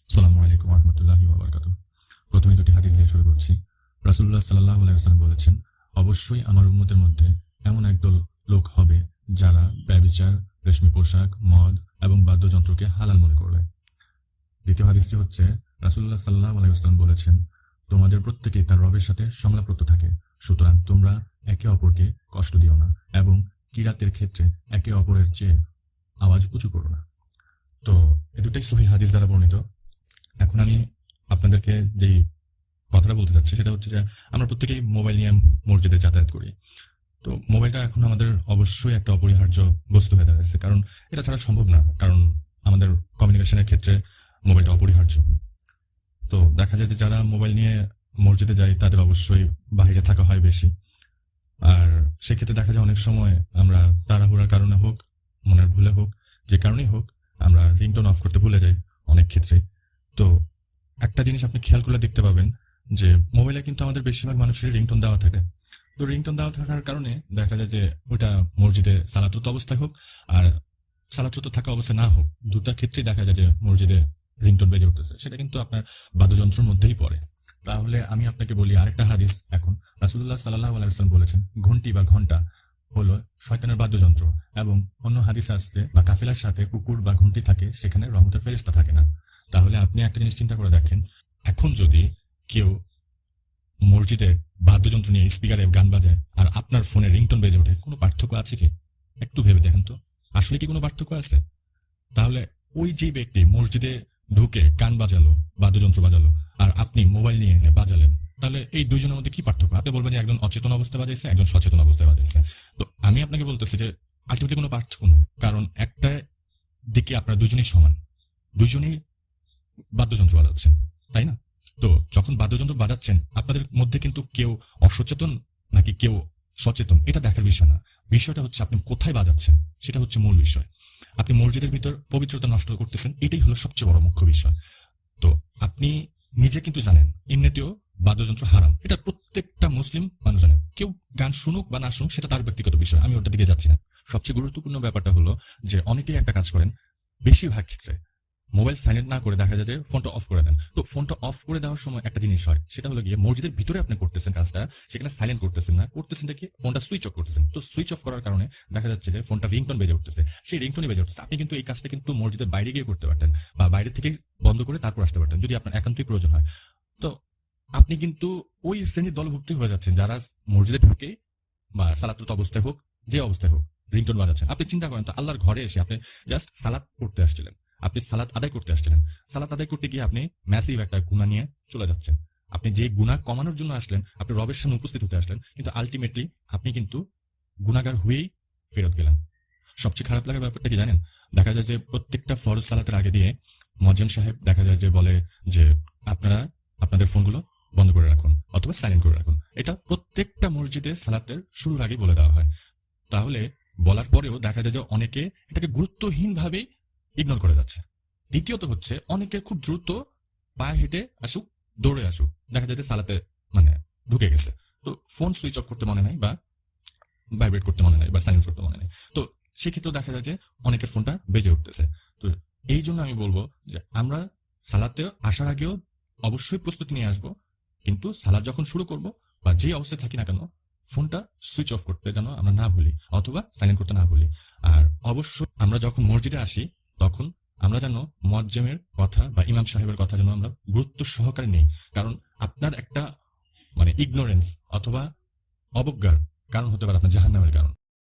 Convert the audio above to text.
আসসালামু আলাইকুম ওয়া রাহমাতুল্লাহি ওয়া বারাকাতুহু। প্রথমে দুটি হাদিস দিয়ে শুরু করছি। রাসূলুল্লাহ সাল্লাল্লাহু আলাইহি ওয়াসাল্লাম বলেছেন, অবশ্যই আমার উম্মতের মধ্যে এমন একদল লোক হবে যারা ব্যভিচার, রেশমি পোশাক, মদ এবং বাদ্যযন্ত্রকে হালাল মনে করবে। দ্বিতীয় হাদিসটি হচ্ছে, রাসূলুল্লাহ সাল্লাল্লাহু আলাইহি ওয়াসাল্লাম বলেছেন, তোমাদের প্রত্যেকেই তার রবের সাথে সংলাপরত থাকে, সুতরাং তোমরা একে অপরকে কষ্ট দিও না এবং কিরাতের ক্ষেত্রে একে অপরের চেয়ে আওয়াজ উঁচু করো না। তো এ দুটাই সহিহ হাদিস দ্বারা বর্ণিত। এখন আমি আপনাদেরকে যেই কথাটা বলতে চাচ্ছি সেটা হচ্ছে যে আমরা প্রত্যেকেই মোবাইল নিয়ে মসজিদে যাতায়াত করি। তো মোবাইলটা এখন আমাদের অবশ্যই একটা অপরিহার্য বস্তু হয়ে দাঁড়াচ্ছে, কারণ এটা ছাড়া সম্ভব না, কারণ আমাদের কমিউনিকেশনের ক্ষেত্রে মোবাইলটা অপরিহার্য। তো দেখা যায় যে যারা মোবাইল নিয়ে মসজিদে যায় তাদের অবশ্যই বাইরে থাকা হয় বেশি, আর সেক্ষেত্রে দেখা যায় অনেক সময় আমরা তাড়াহুড়ার কারণে হোক, মনের ভুলে হোক, যে কারণেই হোক, আমরা রিংটোন অফ করতে ভুলে যাই অনেক ক্ষেত্রে। তো একটা জিনিস আপনি খেয়াল করলে দেখতে পাবেন যে মোবাইলে কিন্তু আমাদের বেশিরভাগ মানুষের রিংটোন দেওয়া থাকে। তো রিংটোন দেওয়া থাকার কারণে দেখা যায় যে ওটা মসজিদে সালাতুত অবস্থায় হোক আর সালাতুত থাকা অবস্থায় না হোক, দুটা ক্ষেত্রেই দেখা যায় যে মসজিদে রিংটোন বেজে উঠতেছে, সেটা কিন্তু আপনার বাদ্যযন্ত্রের মধ্যেই পড়ে। তাহলে আমি আপনাকে বলি আরেকটা হাদিস। এখন রাসূলুল্লাহ সাল্লাল্লাহু আলাইহি ওয়াসাল্লাম বলেছেন, ঘন্টি বা ঘন্টা হলো শয়তানের বাদ্যযন্ত্র, এবং অন্য হাদিস আসছে বা কাফিলার সাথে কুকুর বা ঘন্টি থাকে, সেখানে রহমতের ফেরেশতা থাকে না। তাহলে আপনি একটা জিনিস চিন্তা করে দেখেন, এখন যদি কেউ মসজিদে বাদ্যযন্ত্র নিয়ে স্পিকারে গান বাজায় আর আপনার ফোনে রিংটোন বেজে ওঠে, কোনো পার্থক্য আছে কি? একটু ভেবে দেখেন তো, আসলে কি কোনো পার্থক্য আছে? তাহলে ওই যে ব্যক্তি মসজিদে ঢুকে গান বাজালো, বাদ্যযন্ত্র বাজালো, আর আপনি মোবাইল নিয়ে এনে বাজালেন, তাহলে এই দুইজনের মধ্যে কি পার্থক্য? আপনি বলবেন যে একজন অচেতন অবস্থায় বাজাইছে, একজন সচেতন অবস্থায় বাজাইছে। তো আমি আপনাকে বলতেছি যে আলটিমেটলি কোনো পার্থক্য নয়, কারণ একটা দিকে আপনারা দুজনেই সমান, দুজনেই বাদ্যযন্ত্র বাজাচ্ছেন, তাই না? তো যখন বাদ্যযন্ত্র বাজাচ্ছেন, আপনাদের মধ্যে কিন্তু কেউ অসচেতন নাকি কেউ সচেতন এটা দেখার বিষয় না। বিষয়টা হচ্ছে আপনি কোথায় বাজাচ্ছেন, সেটা হচ্ছে মূল বিষয়। আপনি মসজিদের ভিতর পবিত্রতা নষ্ট করতেছেন, এটাই হলো সবচেয়ে বড় মুখ্য বিষয়। তো আপনি নিজে কিন্তু জানেন এমনিতেও বাদ্যযন্ত্র হারাম, এটা প্রত্যেকটা মুসলিম মানুষ জানে। কেউ গান শুনুক বা না শুনুক সেটা তার ব্যক্তিগত বিষয়, আমি ওটার দিকে যাচ্ছি না। সবচেয়ে গুরুত্বপূর্ণ ব্যাপারটা হলো যে অনেকেই একটা কাজ করেন, বেশিরভাগ ক্ষেত্রে মোবাইল সাইলেন্ট না করে দেখা যায় যে ফোনটা অফ করে দেন। তো ফোনটা অফ করে দেওয়ার সময় একটা জিনিস হয়, সেটা হলো গিয়ে মসজিদের ভিতরে আপনি করতেছেন কাজটা, সেখানে সাইলেন্ট করতেছেন না, করতেছেন কি ফোনটা সুইচ অফ করতেছেন। তো সুইচ অফ করার কারণে দেখা যাচ্ছে যে ফোনটা রিংটোন বেজে উঠতেছে, সেই রিংটোনই বেজে উঠতেছে। আপনি কিন্তু এই কাজটা কিন্তু মসজিদের বাইরে গিয়ে করতে পারতেন, বা বাইরে থেকে বন্ধ করে তারপর আসতে পারতেন যদি আপনার একান্তই প্রয়োজন হয়। তো আপনি কিন্তু ওই শ্রেণীর দলভুক্ত হয়ে যাচ্ছেন যারা মসজিদে ঢুকে বা সালাতুত অবস্থায় হোক, যে অবস্থায় হোক, রিংটোন বাজাচ্ছেন। আপনি চিন্তা করেন তো, আল্লাহর ঘরে এসে আপনি জাস্ট সালাত করতে আসছিলেন, আপনি সালাত আদায় করতে আসছিলেন, সালাত আদায় করতে গিয়ে আপনি ম্যাসিভ একটা গুনাহ নিয়ে চলে যাচ্ছেন। আপনি যে গুনাহ কমানোর জন্য আসলেন, আপনি রবের সামনে উপস্থিত হতে আসলেন, কিন্তু আলটিমেটলি আপনি কিন্তু গুনাহগার হয়েই ফেরত গেলেন। সবচেয়ে খারাপ লাগার ব্যাপারটা কি জানেন? দেখা যায় যে প্রত্যেকটা ফরজ সালাতের আগে দিয়ে মুয়াজ্জিন সাহেব দেখা যায় যে বলে যে আপনারা আপনাদের ফোনগুলো বন্ধ করে রাখুন অথবা সাইলেন্ট করে রাখুন। এটা প্রত্যেকটা মসজিদে সালাতের শুরুর আগে বলে দেওয়া হয়। তাহলে বলার পরেও দেখা যায় যে অনেকে এটাকে গুরুত্বহীন ভাবেই ইগনোর করে যাচ্ছে। দ্বিতীয়ত হচ্ছে অনেকে খুব দ্রুত পায়ে হেঁটে আসুক, দৌড়ে আসুক, দেখা যায় যে সালাতে মানে ঢুকে গেছে। তো ফোন সুইচ অফ করতে মনে নাই, বা ভাইব্রেট করতে মনে নাই, বা সাইলেন্স করতে মনে নাই। তো সেক্ষেত্রেও দেখা যায় যে অনেকের ফোনটা বেজে উঠতেছে। তো এই জন্য আমি বলবো যে আমরা সালাতে আসার আগেও অবশ্যই প্রস্তুতি নিয়ে আসবো, কিন্তু সালাদ যখন শুরু করব বা যে অবস্থায় থাকি না কেন, ফোনটা সুইচ অফ করতে যেন আমরা না ভুলি অথবা সাইলেন্ট করতে না ভুলি। আর অবশ্যই আমরা যখন মসজিদে আসি তখন আমরা যেন মুয়াজ্জিমের কথা বা ইমাম সাহেবের কথা যেন আমরা গুরুত্ব সহকারে নেই, কারণ আপনার একটা ইগনোরেন্স অথবা অবজ্ঞার কারণ হতে পারে আপনার জাহান্নামের কারণ।